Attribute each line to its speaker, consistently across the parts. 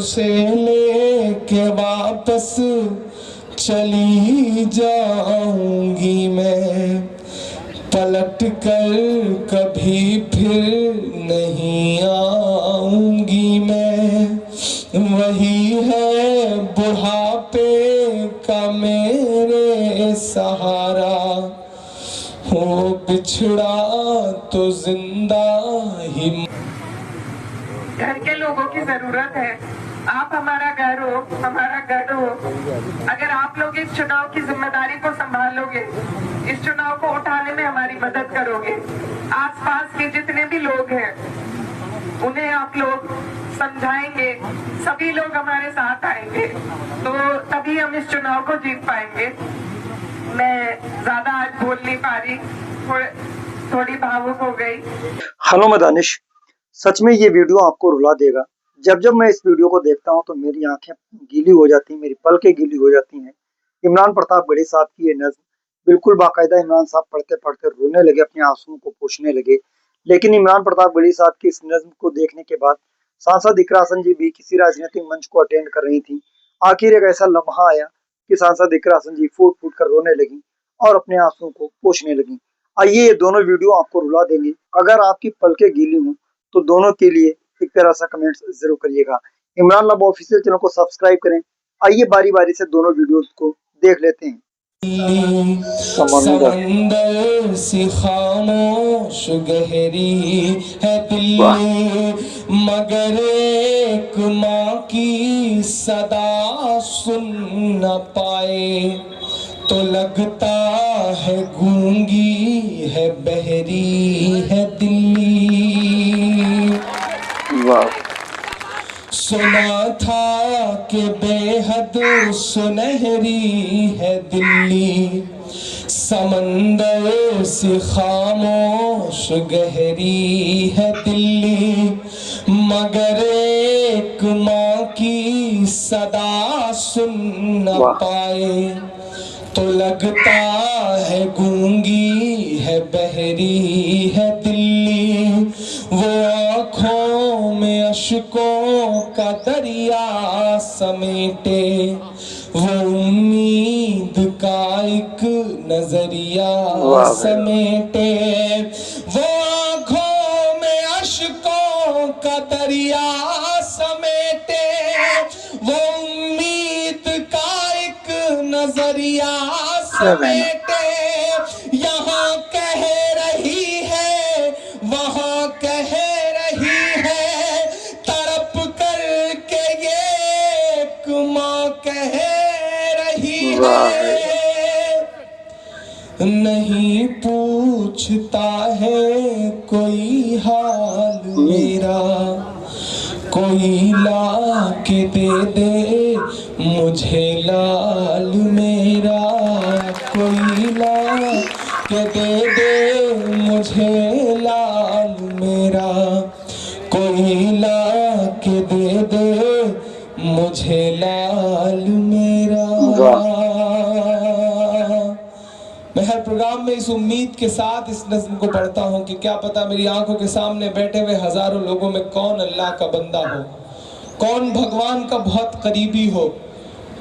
Speaker 1: उसे लेके वापस चली जाऊंगी मैं, पलट कर कभी फिर नहीं आऊंगी मैं। वही है बुढ़ापे का मेरे सहारा, हो बिछड़ा तो जिंदा ही।
Speaker 2: घर के लोगों की जरूरत है, आप हमारा घर हो, हमारा घर हो। अगर आप लोग इस चुनाव की जिम्मेदारी को संभालोगे, इस चुनाव को उठाने में हमारी मदद करोगे, आसपास के जितने भी लोग हैं उन्हें आप लोग समझाएंगे, सभी लोग हमारे साथ आएंगे, तो तभी हम इस चुनाव को जीत पाएंगे। मैं ज्यादा आज बोल नहीं पा रही, थोड़ी भावुक हो गई।
Speaker 3: हेलो मैं दानिश, सच में ये वीडियो आपको रुला देगा। जब जब मैं इस वीडियो को देखता हूँ तो मेरी आंखें गीली हो जाती हैं, मेरी पलकें गीली हो जाती हैं। इमरान प्रतापगढ़ी साहब की ये नज्म बिल्कुल बाकायदा इमरान साहब पढ़ते पढ़ते रोने लगे, अपने आंसुओं को पोंछने लगे। लेकिन इमरान प्रतापगढ़ी साहब की इस नज्म को देखने के बाद सांसद इकरा हसन जी भी किसी राजनीतिक मंच को अटेंड कर रही थी। आखिर एक ऐसा लम्हा आया कि सांसद इकरा हसन जी फूट फूट कर रोने लगी और अपने आंसुओं को पोंछने लगी। आइए ये दोनों वीडियो आपको रुला देंगे। अगर आपकी पलकें गीली हों तो दोनों के लिए एक प्यारा सा कमेंट जरूर करिएगा। इमरान लब ऑफिशियल चैनल को सब्सक्राब करें। आइए बारी बारी से दोनों वीडियोस को देख लेते हैं।
Speaker 1: समंदर सी खामोश गहरी है दिल्ली, मगर एक माँ की सदा सुन न पाए तो लगता है गूंगी है, बहरी है दिल्ली। सुना था कि बेहद सुनहरी है दिल्ली, समंदर सी खामोश गहरी है दिल्ली, मगर एक माँ की सदा सुन न पाए तो लगता है गूंगी है, बहरी है दिल्ली। वो आँखों में अश्कों का दरिया समेटे, वो उम्मीद का एक नजरिया समेटे, वो आँखों में अश्कों का दरिया समेटे, वो उम्मीद का एक नजरिया समेटे। यहाँ कह रही है, वहाँ कह रही है, तड़प कर के ये एक माँ कह रही है। नहीं पूछता है कोई हाल मेरा, कोई ला के दे दे मुझे लाल मेरा, कोई ला के दे दे मुझे लाल मेरा, कोई ला के दे दे मुझे लाल मेरा। मैं हर प्रोग्राम में इस उम्मीद के साथ इस नज़्म को पढ़ता हूँ कि क्या पता मेरी आंखों के सामने बैठे हुए हजारों लोगों में कौन अल्लाह का बंदा हो, कौन भगवान का बहुत करीबी हो,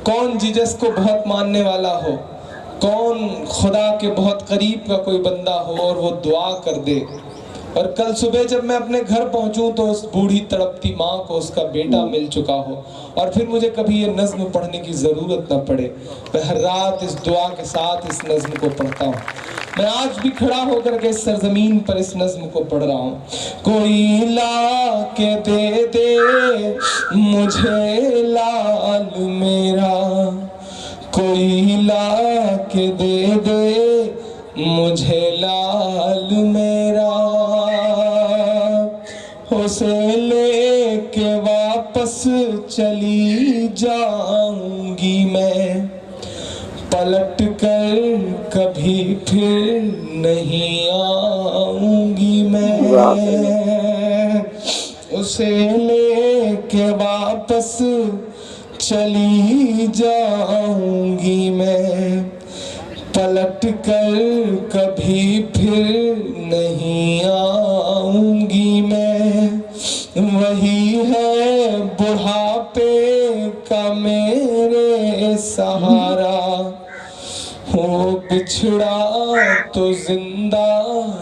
Speaker 1: कौन जीसस को बहुत मानने वाला हो, कौन खुदा के बहुत करीब का कोई बंदा हो और वो दुआ कर दे। और कल सुबह जब मैं अपने घर पहुंचूं तो उस बूढ़ी तड़पती माँ को उसका बेटा मिल चुका हो और फिर मुझे कभी ये नज्म पढ़ने की ज़रूरत न पड़े। मैं हर रात इस दुआ के साथ इस नज्म को पढ़ता हूँ। मैं आज भी खड़ा होकर के इस सरजमीन पर इस नज्म को पढ़ रहा हूँ। कोई ला के दे दे मुझे लाल मेरा, कोई ला के दे दे मुझे लाल मेरा, उसे लेके वापस चली जाऊंगी मैं, पलट कर कभी फिर नहीं आऊंगी मैं। उसे लेके वापस चली जाऊंगी मैं, पलट कर कभी फिर नहीं आऊंगी मैं। वही है बुढ़ापे का मेरे सहारा, हो बिछड़ा तो जिंदा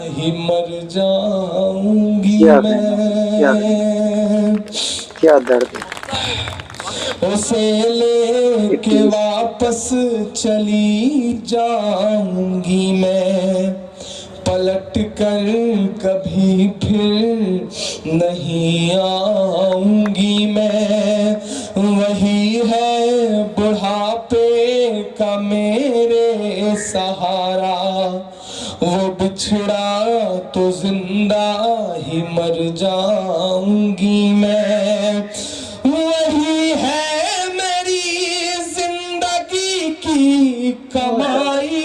Speaker 1: ही मर जाऊंगी मैं।
Speaker 3: क्या दर्द है।
Speaker 1: उसे लेके वापस चली जाऊंगी मैं, पलट कर कभी फिर नहीं आऊंगी मैं। वही है बुढ़ापे का मेरे सहारा, वो बिछड़ा तो जिंदा ही मर जाऊंगी मैं। वही है मेरी जिंदगी की कमाई।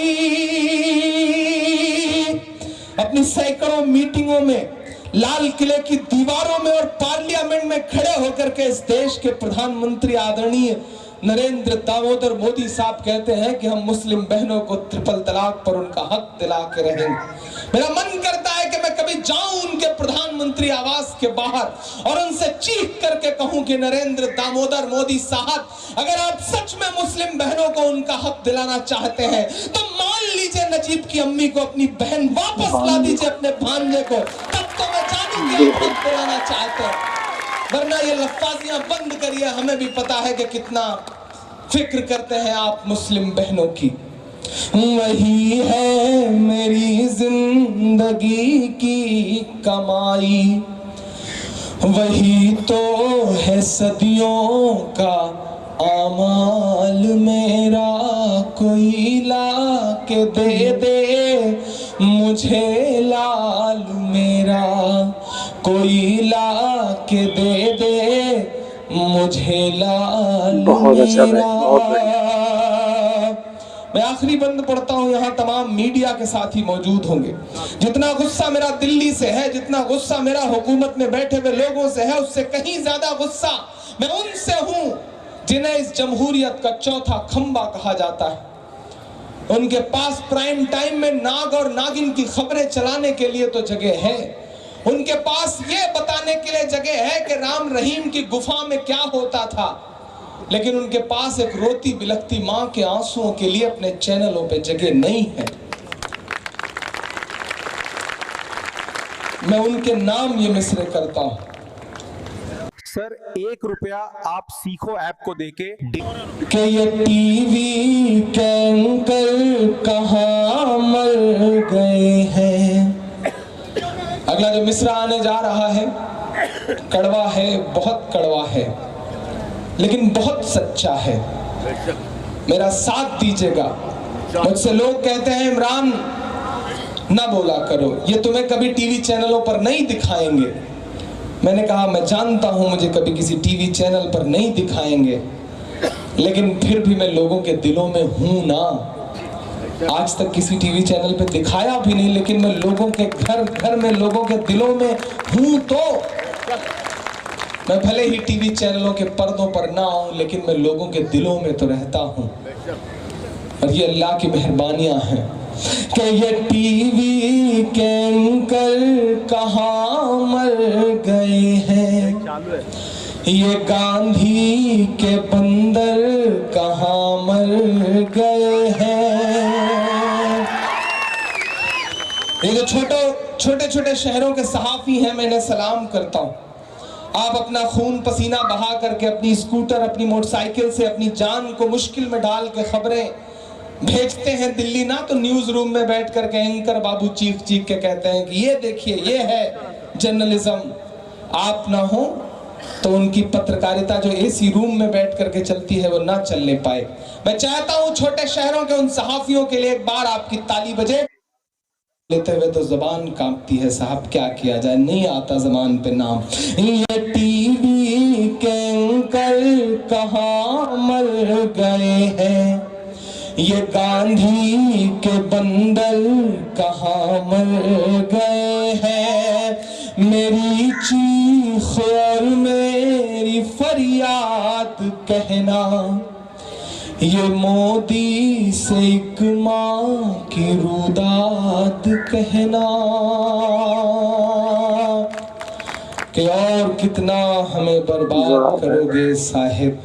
Speaker 1: अपनी सैकड़ों मीटिंगों में, लाल किले की दीवारों में और पार्लियामेंट में खड़े होकर के इस देश के प्रधानमंत्री आदरणीय नरेंद्र दामोदर मोदी साहब कहते हैं कि हम मुस्लिम बहनों को ट्रिपल तलाक पर उनका हक दिला के रहेंगे। मेरा मन करता है कि मैं कभी जाऊं उनके प्रधानमंत्री आवास के बाहर और उनसे चीख करके कहूं कि नरेंद्र दामोदर मोदी साहब, अगर आप सच में मुस्लिम बहनों को उनका हक दिलाना चाहते हैं तो मान लीजिए नजीब की अम्मी को अपनी बहन वापस ला दीजिए अपने भांजे को, तब तो मैं जानूं कि आप हक दिलाना चाहते हैं। वरना ये लफ्ज़ियां बंद करिए, हमें भी पता है कि कितना फिक्र करते हैं आप मुस्लिम बहनों की। वही है मेरी जिंदगी की कमाई, वही तो है सदियों का आमाल मेरा। कोई ला के दे दे मुझे लाल मेरा, कोई ला के दे दे मुझे लाल मेरा। मैं आखिरी बंद पढ़ता हूं, यहाँ तमाम मीडिया के साथी मौजूद होंगे। जितना गुस्सा मेरा दिल्ली से है, जितना गुस्सा मेरा हुकूमत में बैठे हुए लोगों से है, उससे कहीं ज्यादा गुस्सा मैं उनसे हूं जिन्हें इस जमहूरियत का चौथा खंबा कहा जाता है। उनके पास प्राइम टाइम में नाग और नागिन की खबरें चलाने के लिए तो जगह है, उनके पास ये बताने के लिए जगह है कि राम रहीम की गुफा में क्या होता था, लेकिन उनके पास एक रोती बिलखती मां के आंसुओं के लिए अपने चैनलों पे जगह नहीं है। मैं उनके नाम ये मिसरे करता हूं।
Speaker 4: सर, 1 रुपया आप सीखो ऐप को देके
Speaker 1: कि ये टीवी के एंकर कहां मर गए हैं। अगला जो मिसरा आने जा रहा है कड़वा है, बहुत कड़वा है, लेकिन बहुत सच्चा है। मेरा साथ दीजिएगा। मुझसे लोग कहते हैं इमरान ना बोला करो, ये तुम्हें कभी टीवी चैनलों पर नहीं दिखाएंगे। मैंने कहा मैं जानता हूं मुझे कभी किसी टीवी चैनल पर नहीं दिखाएंगे, लेकिन फिर भी मैं लोगों के दिलों में हूं ना। आज तक किसी टीवी चैनल पे दिखाया भी नहीं, लेकिन मैं लोगों के घर घर में, लोगों के दिलों में हूं। तो मैं भले ही टीवी चैनलों के पर्दों पर ना आऊं, लेकिन मैं लोगों के दिलों में तो रहता हूं। और ये अल्लाह की मेहरबानियां हैं कि ये टीवी के एंकर कहां मर गए हैं, ये गांधी के बंदर कहां मर गए हैं। ये जो छोटे छोटे शहरों के सहाफी हैं, मैं इन्हें सलाम करता हूं। आप अपना खून पसीना बहा करके अपनी स्कूटर, अपनी मोटरसाइकिल से अपनी जान को मुश्किल में डाल के खबरें भेजते हैं दिल्ली ना, तो न्यूज रूम में बैठ करके एंकर बाबू चीख चीख के कहते हैं कि ये देखिए ये है जर्नलिज्म। आप ना हो तो उनकी पत्रकारिता जो एसी रूम में बैठ करके चलती है वो ना चलने पाए। मैं चाहता हूं छोटे शहरों के उन सहाफियों के लिए एक बार आपकी ताली बजे। लेते हुए तो जबान कांपती है साहब, क्या किया जाए, नहीं आता जबान पे नाम। ये टीवी के एंकर कहां मर गए हैं, ये गांधी के बंदर कहां मर गए हैं। मेरी चीख और मेरी फरियाद कहना, ये मोदी से एक माँ की रुदात कहना कि और कितना हमें बर्बाद करोगे साहिब,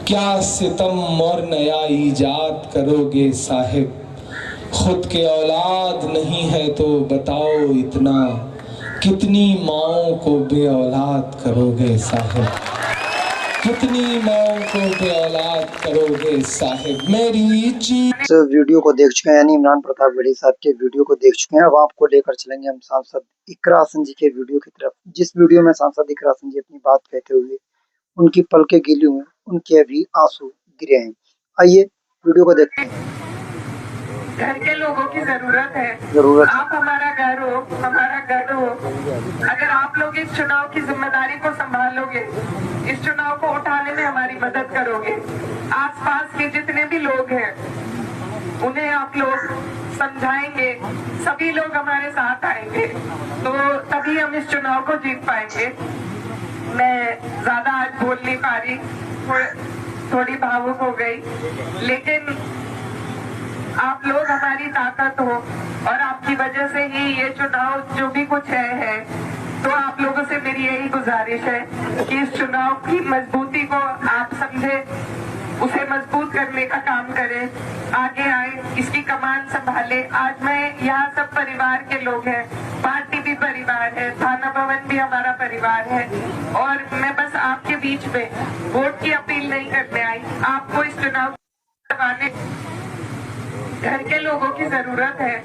Speaker 1: क्या सितम और नया ईजाद करोगे साहिब, खुद के औलाद नहीं है तो बताओ इतना, कितनी माओं को बे औलाद करोगे साहिब, कितनी माओं को बे औलाद करोगे साहिब। मेरी चीज
Speaker 3: वीडियो को देख चुके हैं, यानी इमरान प्रताप गढ़ी साहब के वीडियो को देख चुके हैं। अब आपको लेकर चलेंगे हम सांसद इकरा हसन जी के वीडियो की तरफ, जिस वीडियो में सांसद इकरा हसन जी अपनी बात कहते हुए उनकी पलकें गीली हुई, उनके अभी आंसू गिरे हैं। आइए वीडियो को देखते हैं।
Speaker 2: घर के लोगों की जरूरत है,
Speaker 3: जरूरत
Speaker 2: आप हमारा घर हो, हमारा घर हो। अगर आप लोग इस चुनाव की जिम्मेदारी को संभालोगे, इस चुनाव को उठाने में हमारी मदद करोगे, आसपास के जितने भी लोग हैं उन्हें आप लोग समझाएंगे, सभी लोग हमारे साथ आएंगे, तो तभी हम इस चुनाव को जीत पाएंगे। मैं ज्यादा आज बोल नहीं पा रही, थोड़ी भावुक हो गई, लेकिन आप लोग हमारी ताकत हो और आपकी वजह से ही ये चुनाव जो भी कुछ है। तो आप लोगों से मेरी यही गुजारिश है कि इस चुनाव की मजबूती को आप समझे, उसे मजबूत करने का काम करें, आगे आए, इसकी कमान संभाले। आज मैं यहाँ सब परिवार के लोग हैं, पार्टी भी परिवार है, थाना भवन भी हमारा परिवार है, और मैं बस आपके बीच में वोट की अपील नहीं करने आई, आपको इस चुनाव करवाने घर के लोगों की जरूरत है।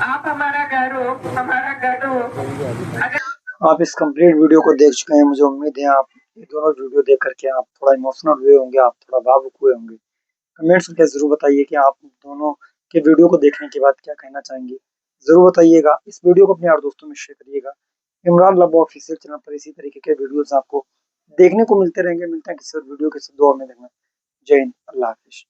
Speaker 2: आप हमारा घर हो, हमारा घर हो। अगर
Speaker 3: आप इस कंप्लीट वीडियो को देख चुके हैं, मुझे उम्मीद है आप ये दोनों वीडियो देख करके आप थोड़ा इमोशनल हुए होंगे, आप थोड़ा भावुक हुए होंगे। कमेंट्स करके जरूर बताइए कि आप दोनों के वीडियो को देखने के बाद क्या कहना चाहेंगे, जरूर बताइएगा। इस वीडियो को अपने यार दोस्तों में शेयर करिएगा। इमरान लव ऑफिशियल चैनल पर इसी तरीके के वीडियोस आपको देखने को मिलते रहेंगे। मिलते हैं किसी और वीडियो के साथ, दुआ में देखना। जय हिंद, अल्लाह हाफिज।